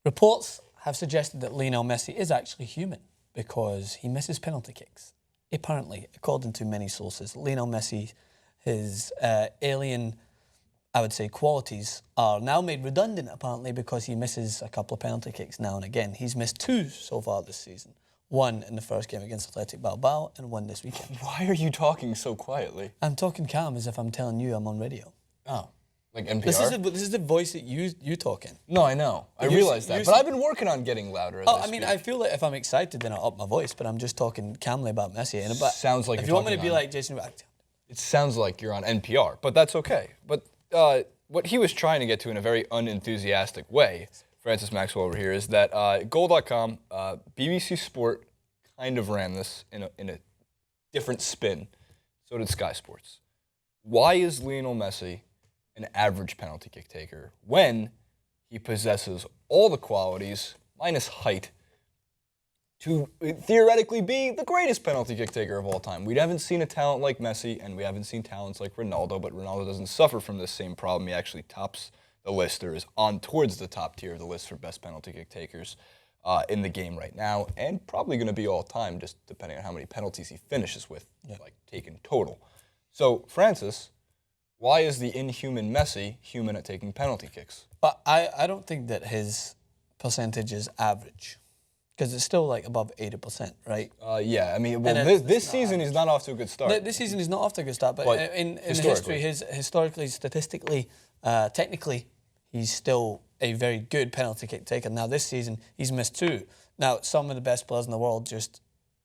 Reports have suggested that Lionel Messi is actually human because he misses penalty kicks. Apparently, according to many sources, Lionel Messi, his alien, I would say, qualities are now made redundant, apparently, because he misses a couple of penalty kicks now and again. He's missed 2 so far this season. 1 in the first game against Athletic Bilbao and 1 this weekend. Why are you talking so quietly? I'm talking calm as if I'm telling you I'm on radio. Oh, like NPR? This is the voice that you talk in. No, I know. I realize that. But I've been working on getting louder. Oh, I mean, I feel like if I'm excited, then I'll up my voice, but I'm just talking calmly about Messi. And sounds like if you want me to be like Jason... It sounds like you're on NPR, but that's okay. But what he was trying to get to in a very unenthusiastic way, Francis Maxwell over here, is that Goal.com, BBC Sport kind of ran this in a different spin. So did Sky Sports. Why is Lionel Messi an average penalty kick taker when he possesses all the qualities, minus height, to theoretically be the greatest penalty kick taker of all time? We haven't seen a talent like Messi, and we haven't seen talents like Ronaldo, but Ronaldo doesn't suffer from this same problem. He actually tops the list, or is on towards the top tier of the list for best penalty kick takers in the game right now, and probably going to be all time, just depending on how many penalties he finishes with, like taken total. So, Francis, why is the inhuman Messi human at taking penalty kicks? But I don't think that his percentage is average, because it's still like above 80%, right? Yeah, I mean, well, this season he's not off to a good start. This season he's not off to a good start, but in history, historically, statistically, technically, he's still a very good penalty kick taker. Now this season he's missed 2. Now some of the best players in the world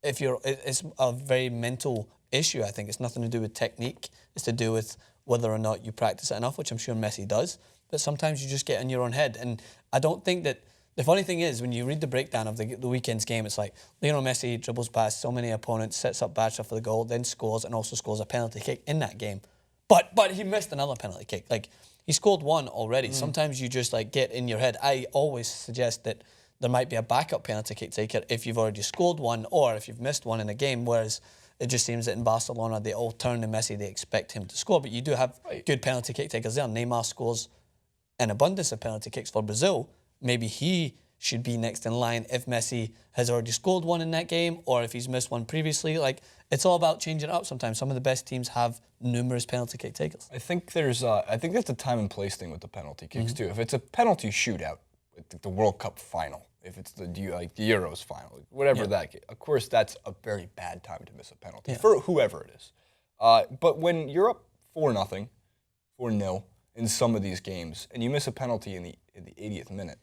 it's a very mental issue. I think it's nothing to do with technique. It's to do with whether or not you practice it enough, which I'm sure Messi does. But sometimes you just get in your own head, and I don't think that. The funny thing is, when you read the breakdown of the weekend's game, it's like Lionel Messi dribbles past so many opponents, sets up Barca for the goal, then scores, and also scores a penalty kick in that game. But he missed another penalty kick. Like, he scored 1 already. Sometimes you just like get in your head. I always suggest that there might be a backup penalty kick taker if you've already scored 1 or if you've missed 1 in a game, whereas it just seems that in Barcelona they all turn to Messi, they expect him to score. But you do have good penalty kick takers there. Neymar scores an abundance of penalty kicks for Brazil. Maybe he should be next in line if Messi has already scored 1 in that game or if he's missed 1 previously. Like, it's all about changing it up sometimes. Some of the best teams have numerous penalty kick takers. I think there's a time and place thing with the penalty kicks too. If it's a penalty shootout, like the World Cup final, if it's the Euros final, whatever that, of course that's a very bad time to miss a penalty for whoever it is. But when you're up 4-0, 4-0 in some of these games, and you miss a penalty in the 80th minute,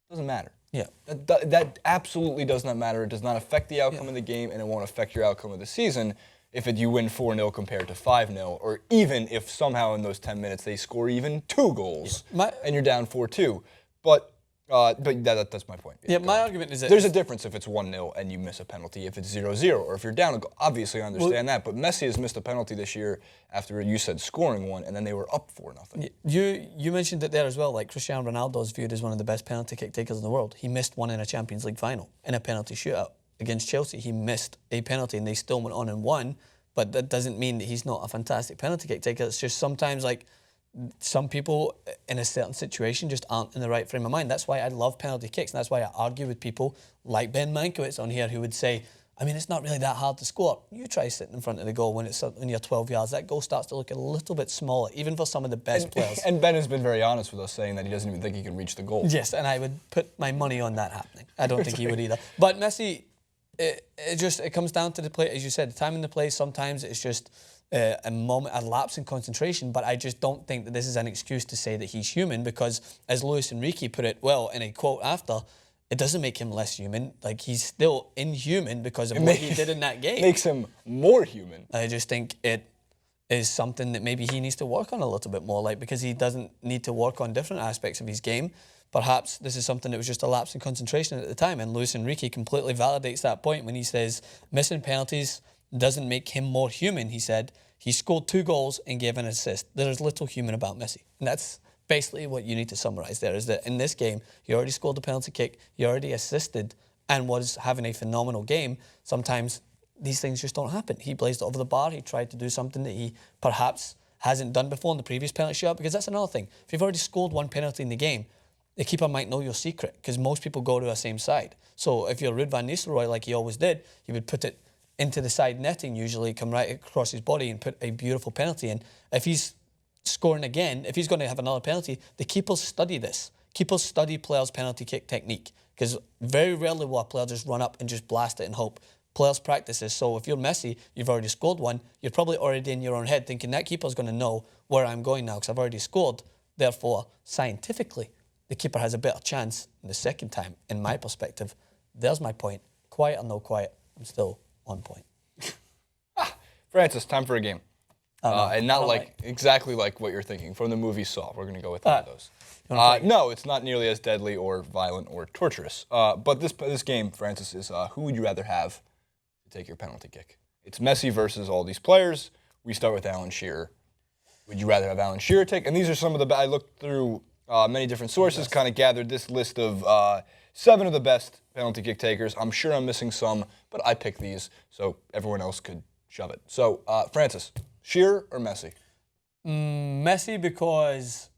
it doesn't matter. Yeah. That absolutely does not matter. It does not affect the outcome of the game, and it won't affect your outcome of the season if you win 4-0 compared to 5-0, or even if somehow in those 10 minutes they score even 2 goals and you're down 4-2. But that's my point. Yeah, my argument is that there's a difference if it's 1-0 and you miss a penalty, if it's 0-0, or if you're down a goal. Obviously, I understand that, but Messi has missed a penalty this year after you said scoring 1, and then they were up 4-0. You mentioned it there as well. Like, Cristiano Ronaldo is viewed as one of the best penalty kick takers in the world. He missed 1 in a Champions League final in a penalty shootout against Chelsea. He missed a penalty, and they still went on and won. But that doesn't mean that he's not a fantastic penalty kick taker. It's just sometimes like, some people in a certain situation just aren't in the right frame of mind. That's why I love penalty kicks, and that's why I argue with people like Ben Mankiewicz on here who would say, I mean, it's not really that hard to score. You try sitting in front of the goal when you're 12 yards. That goal starts to look a little bit smaller, even for some of the best players. And Ben has been very honest with us, saying that he doesn't even think he can reach the goal. Yes, and I would put my money on that happening. I don't think he would either. But Messi, it comes down to the play, as you said, the time in the play. Sometimes it's just a lapse in concentration, but I just don't think that this is an excuse to say that he's human, because as Luis Enrique put it well in a quote after, it doesn't make him less human. Like, he's still inhuman because of what he did in that game. Makes him more human. I just think it is something that maybe he needs to work on a little bit more, like, because he doesn't need to work on different aspects of his game. Perhaps this is something that was just a lapse in concentration at the time, and Luis Enrique completely validates that point when he says missing penalties doesn't make him more human. He said he scored 2 goals and gave an assist. There is little human about Messi. And that's basically what you need to summarise there, is that in this game, he already scored the penalty kick, he already assisted, and was having a phenomenal game. Sometimes these things just don't happen. He blazed it over the bar. He tried to do something that he perhaps hasn't done before in the previous penalty shootout, because that's another thing. If you've already scored 1 penalty in the game, the keeper might know your secret because most people go to the same side. So if you're Ruud van Nistelrooy, like he always did, he would put it into the side netting usually, come right across his body and put a beautiful penalty in. If he's scoring again, if he's going to have another penalty, the keepers study this. Keepers study players' penalty kick technique because very rarely will a player just run up and just blast it and hope. Players practice this. So if you're Messi, you've already scored one, you're probably already in your own head thinking that keeper's going to know where I'm going now because I've already scored. Therefore, scientifically, the keeper has a better chance the second time, in my perspective. There's my point. Quiet or no quiet, I'm still 1 point. Francis, time for a game. And not exactly like what you're thinking from the movie Saw. We're going to go with one of those. No, it's not nearly as deadly or violent or torturous. But this game, Francis, is who would you rather have to take your penalty kick? It's Messi versus all these players. We start with Alan Shearer. Would you rather have Alan Shearer take? And these are some of the... I looked through many different sources, kind of gathered this list of 7 of the best penalty kick takers. I'm sure I'm missing some, but I picked these so everyone else could shove it. So, Francis, Shearer or Messi? Messi because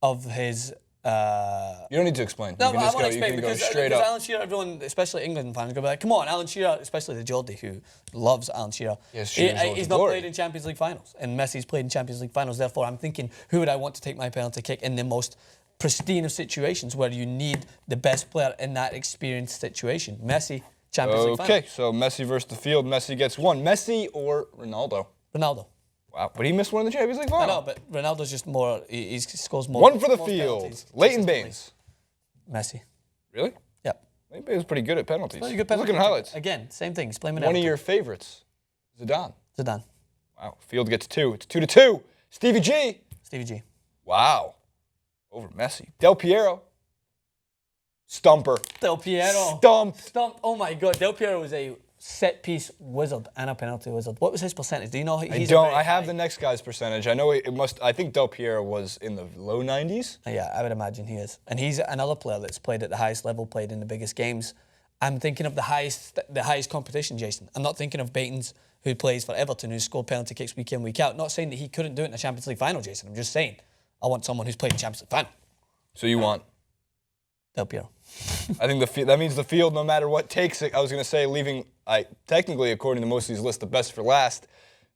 of his... You don't need to explain. No, you can I just want to go, explain you can because go straight up. Alan Shearer, everyone, especially England fans, go be like, come on, Alan Shearer, especially the GEORDie who loves Alan Shearer. Yes, he's not played in Champions League finals, and Messi's played in Champions League finals. Therefore, I'm thinking, who would I want to take my penalty kick in the most pristine of situations where you need the best player in that experienced situation? Messi, Champions League finals. Okay, so Messi versus the field. Messi gets one. Messi or Ronaldo? Ronaldo. Wow, but he missed one in the Champions League final. I know, but Ronaldo's just more, he scores more. One for the field. Leighton Baines. Messi. Really? Yep. Leighton Baines is pretty good at penalties. Pretty good penalty. Look at highlights. Again, same thing. He's playing One of your favorites, Zidane. Zidane. Wow, field gets 2. It's 2-2. Stevie G. Stevie G. Wow. Over Messi. Del Piero. Stumper. Del Piero. Stumped. Oh my God. Del Piero was a set-piece wizard and a penalty wizard. What was his percentage? Do you know? I have the next guy's percentage. I know it must. I think Del Piero was in the low 90s. Yeah, I would imagine he is. And he's another player that's played at the highest level, played in the biggest games. I'm thinking of the highest competition, Jason. I'm not thinking of Baines, who plays for Everton, who's scored penalty kicks week in, week out. Not saying that he couldn't do it in the Champions League final, Jason. I'm just saying I want someone who's played in Champions League final. So you want Del Piero. I think that means the field, no matter what, takes it. I was going to say, leaving, technically, according to most of these lists, the best for last,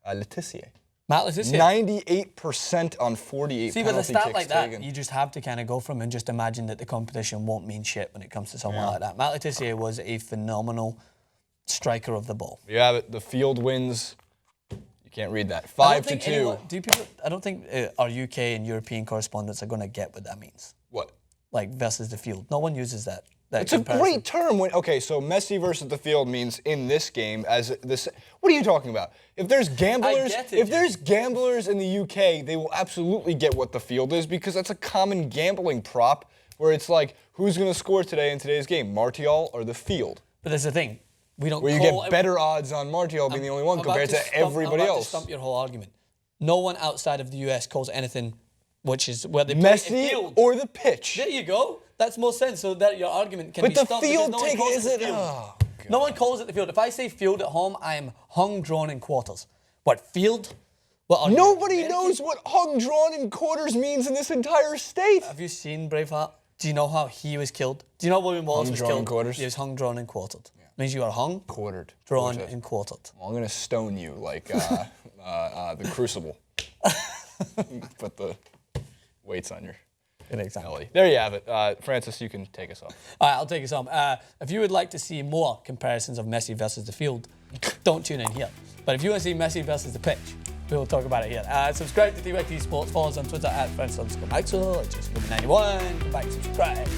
Letizia. Matt Letizia. 98% on 48 See, penalty with a stat kicks like that, taken. you just have to kind of go from and just imagine that the competition won't mean shit when it comes to someone like that. Matt Letizia was a phenomenal striker of the ball. You have it. The field wins. You can't read that. 5-2. I don't think our UK and European correspondents are going to get what that means. What? Like versus the field. No one uses that. It's a great term. Okay, so Messi versus the field means in this game as this. What are you talking about? If there's gamblers, there's gamblers in the UK, they will absolutely get what the field is because that's a common gambling prop where it's like, who's going to score today in today's game, Martial or the field? But that's the thing. We don't. Where you get better odds on Martial being the only one compared to everybody else. I'm about to stump your whole argument. No one outside of the US calls anything, which is where they play Messi field. Or the pitch. There you go. That's more sense. So that your argument can be stumped. But the field take is it? Oh, no one calls it the field. If I say field at home, I am hung, drawn in quarters. What field? Nobody knows what hung, drawn in quarters means in this entire state. Have you seen Braveheart? Do you know how he was killed? Do you know William Wallace was killed? Hung, drawn in quarters. He was hung, drawn, and quartered. Yeah. Means you are hung, quartered, drawn, and quartered. Well, I'm gonna stone you like the Crucible. Put the weights on your belly. There you have it. Francis, you can take us off. All right, I'll take us home. If you would like to see more comparisons of Messi versus the field, don't tune in here. But if you want to see Messi versus the pitch, we will talk about it here. Subscribe to DYT Sports. Follow us on Twitter @Francis_Maxwell, just 91. Come back and subscribe.